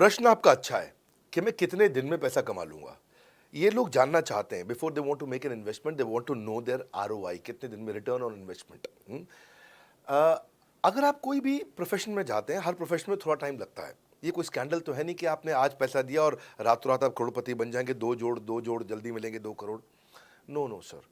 प्रश्न आपका अच्छा है कि मैं कितने दिन में पैसा कमा लूंगा। ये लोग जानना चाहते हैं। Before they want to make an investment they want to know their ROI, कितने दिन में रिटर्न ऑन इन्वेस्टमेंट। अगर आप कोई भी प्रोफेशन में जाते हैं, हर प्रोफेशन में थोड़ा टाइम लगता है। ये कोई स्कैंडल तो है नहीं कि आपने आज पैसा दिया और रातों रात आप करोड़पति बन जाएंगे। दो जोड़ जल्दी मिलेंगे 2 करोड़। No no sir.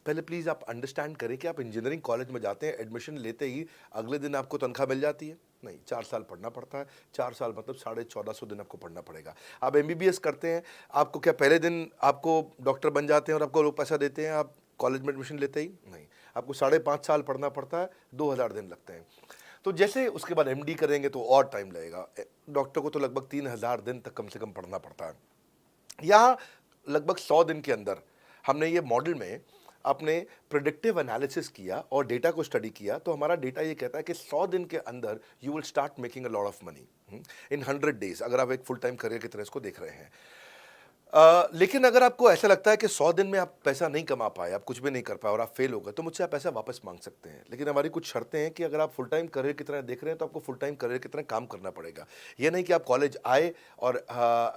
पहले प्लीज़ आप अंडरस्टैंड करें कि आप इंजीनियरिंग कॉलेज में जाते हैं, एडमिशन लेते ही अगले दिन आपको तनख्वाह मिल जाती है? नहीं, 4 साल पढ़ना पड़ता है। 4 साल मतलब 1450 दिन आपको पढ़ना पड़ेगा। आप एमबीबीएस करते हैं, आपको क्या पहले दिन आपको डॉक्टर बन जाते हैं और आपको लोग पैसा देते हैं आप कॉलेज में एडमिशन लेते ही? नहीं, आपको 5.5 साल पढ़ना पड़ता है, 2000 दिन लगते हैं। तो जैसे उसके बाद एमडी करेंगे तो और टाइम लगेगा। डॉक्टर को तो लगभग 3000 दिन तक कम से कम पढ़ना पड़ता है। यहाँ लगभग 100 दिन के अंदर हमने ये मॉडल में अपने प्रिडिक्टिव एनालिसिस किया और डेटा को स्टडी किया, तो हमारा डेटा ये कहता है कि 100 दिन के अंदर you will start making a lot of money in 100 days, अगर आप एक फुल टाइम करियर की तरह इसको देख रहे हैं। लेकिन अगर आपको ऐसा लगता है कि 100 दिन में आप पैसा नहीं कमा पाए, आप कुछ भी नहीं कर पाए और आप फेल हो गए, तो मुझसे आप पैसा वापस मांग सकते हैं। लेकिन हमारी कुछ शर्तें हैं कि अगर आप फुल टाइम करियर की तरह देख रहे हैं तो आपको फुल टाइम करियर की तरह काम करना पड़ेगा। ये नहीं कि आप कॉलेज आए और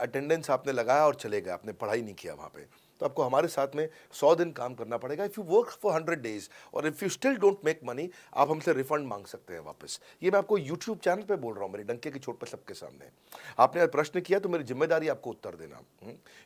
अटेंडेंस आपने लगाया और चले गए, आपने पढ़ाई नहीं किया वहाँ पे। तो आपको हमारे साथ में 100 दिन काम करना पड़ेगा। If you work for 100 days और if you still don't make money, आप हमसे रिफंड मांग सकते हैं वापस। ये मैं आपको यूट्यूब चैनल पे बोल रहा हूँ, मेरे डंके की चोट पर सबके सामने। आपने आज प्रश्न किया तो मेरी जिम्मेदारी आपको उत्तर देना।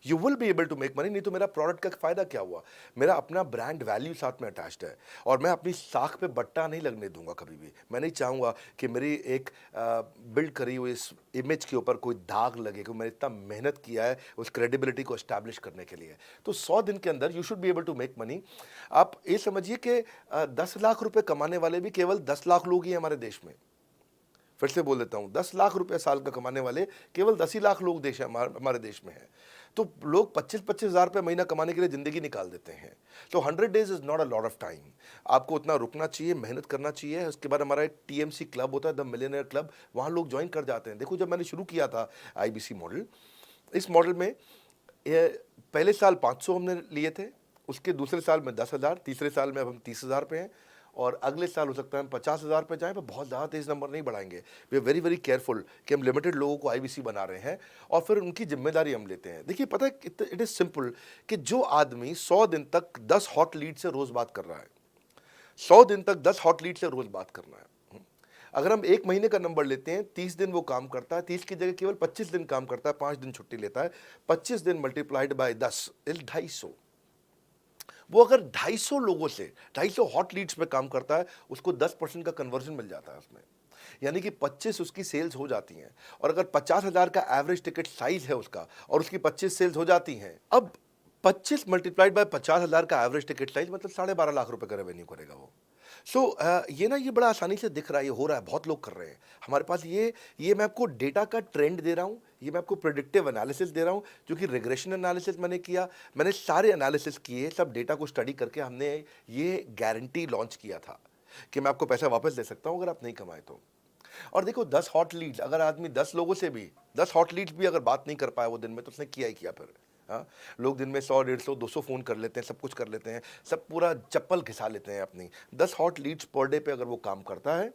You will be able to make money, नहीं तो मेरा प्रोडक्ट का फायदा क्या हुआ? मेरा अपना ब्रांड वैल्यू साथ में अटैच्ड है और मैं अपनी साख पे बट्टा नहीं लगने दूंगा कभी भी। मैं नहीं चाहूँगा कि मेरी एक बिल्ड करी हुई इस इमेज के ऊपर कोई दाग लगे कि मैंने इतना मेहनत किया है उस क्रेडिबिलिटी को एस्टैब्लिश करने के लिए। तो 100 दिन के अंदर you should be able to make money. आप ये समझिए कि 10 लाख रुपए कमाने वाले भी केवल 10 लाख लोग ही हैं हमारे देश में। फिर से बोल देता हूँ, 10 लाख रुपए साल का कमाने वाले केवल 10 ही लाख लोग देश हमारे देश में हैं। तो लोग 25-25 हज़ार रुपये महीना कमाने के लिए ज़िंदगी निकाल देते हैं। तो 100 days is not a lot of time. आपको उतना रुकना चाहिए, मेहनत करना चाहिए। उसके बाद हमारा एक टीएमसी क्लब होता है, द मिलियनेयर क्लब, वहाँ लोग ज्वाइन कर जाते हैं। देखो, जब मैंने शुरू किया था आईबीसी मॉडल, इस मॉडल में ये पहले साल 500 हमने लिए थे, उसके दूसरे साल में 10,000, तीसरे साल में अब हम 30,000 पे हैं और अगले साल हो सकता है हम 50,000 पे जाएं, पर बहुत ज़्यादा तेज़ नंबर नहीं बढ़ाएंगे। We are very very careful कि हम लिमिटेड लोगों को आईबीसी बना रहे हैं और फिर उनकी जिम्मेदारी हम लेते हैं। देखिए, पता है इट इज़ सिंपल कि जो आदमी 100 दिन तक 10 हॉट लीड से रोज़ बात कर रहा है, 100 दिन तक 10 हॉट लीड से रोज़ बात करना है। अगर हम 1 महीने का नंबर लेते हैं, 30 दिन वो काम करता है, 30 की जगह केवल 25 दिन काम करता है, 5 दिन छुट्टी लेता है, 25 दिन मल्टीप्लाइड बाय 10 इज 250। वो अगर 250 लोगों से 250 हॉट लीड्स पे काम करता है, उसको 10% का कन्वर्जन मिल जाता है उसमें, यानी कि 25 उसकी सेल्स हो जाती हैं। और अगर 50,000 का एवरेज टिकट साइज है उसका और उसकी 25 सेल्स हो जाती हैं, अब 25 मल्टीप्लाइड बाय 50,000 का एवरेज टिकट साइज मतलब 12.5 लाख रुपए का रेवेन्यू करेगा वो। सो ये ना, ये बड़ा आसानी से दिख रहा है, ये हो रहा है, बहुत लोग कर रहे हैं हमारे पास। ये मैं आपको डेटा का ट्रेंड दे रहा हूँ, ये मैं आपको प्रिडिक्टिव एनालिसिस दे रहा हूँ, जो कि रिग्रेशन एनालिसिस मैंने किया। मैंने सारे एनालिसिस किए, सब डेटा को स्टडी करके हमने ये गारंटी लॉन्च किया था कि मैं आपको पैसा वापस दे सकता हूँ अगर आप नहीं कमाए तो। और देखो, 10 हॉट लीड्स, अगर आदमी 10 लोगों से भी 10 हॉट लीड्स भी अगर बात नहीं कर पाया वो दिन में, तो उसने किया ही किया फिर। हाँ, लोग दिन में 100, 150, 200 फ़ोन कर लेते हैं, सब कुछ कर लेते हैं, सब पूरा चप्पल घिसा लेते हैं अपनी। 10 हॉट लीड्स पर डे पे अगर वो काम करता है,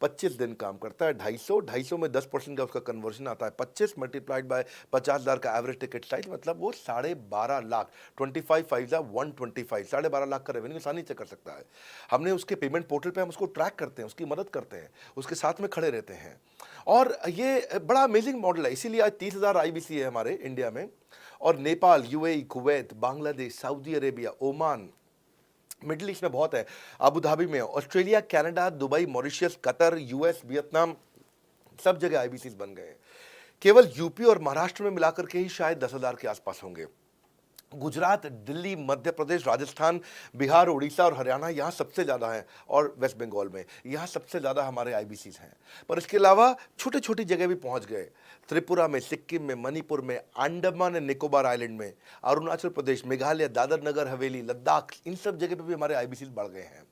25 दिन काम करता है, 250 में 10% का उसका कन्वर्जन आता है, 25 मल्टीप्लाइड बाय 50,000 का एवरेज टिकट साइज, मतलब वो 12.5 लाख, 25 5 125, 12.5 लाख का रेवेन्यू आसानी से कर सकता है। हमने उसके पेमेंट पोर्टल पे हम उसको ट्रैक करते हैं, उसकी मदद करते हैं, उसके साथ में खड़े रहते हैं। और ये बड़ा अमेजिंग मॉडल है, इसीलिए आज 30,000 आईबीसी है हमारे इंडिया में। और Nepal, UAE, Kuwait, Bangladesh, Saudi Arabia, Oman, middle east में बहुत है, अबू धाबी में, Australia, Canada, Dubai, Mauritius, Qatar, US, Vietnam, सब जगह आईबीसीज बन गए हैं। केवल यूपी और महाराष्ट्र में मिलाकर के ही शायद 10,000 के आसपास होंगे। गुजरात, दिल्ली, मध्य प्रदेश, राजस्थान, बिहार, उड़ीसा और हरियाणा, यहाँ सबसे ज़्यादा है। और वेस्ट बंगाल में, यहाँ सबसे ज़्यादा हमारे आईबीसीज हैं। पर इसके अलावा छोटी छोटी जगह भी पहुँच गए, त्रिपुरा में, सिक्किम में, मणिपुर में, अंडमान एंड निकोबार आइलैंड में, अरुणाचल प्रदेश, मेघालय, दादर नगर हवेली, लद्दाख, इन सब जगह पे भी हमारे आईबीसीज बढ़ गए हैं।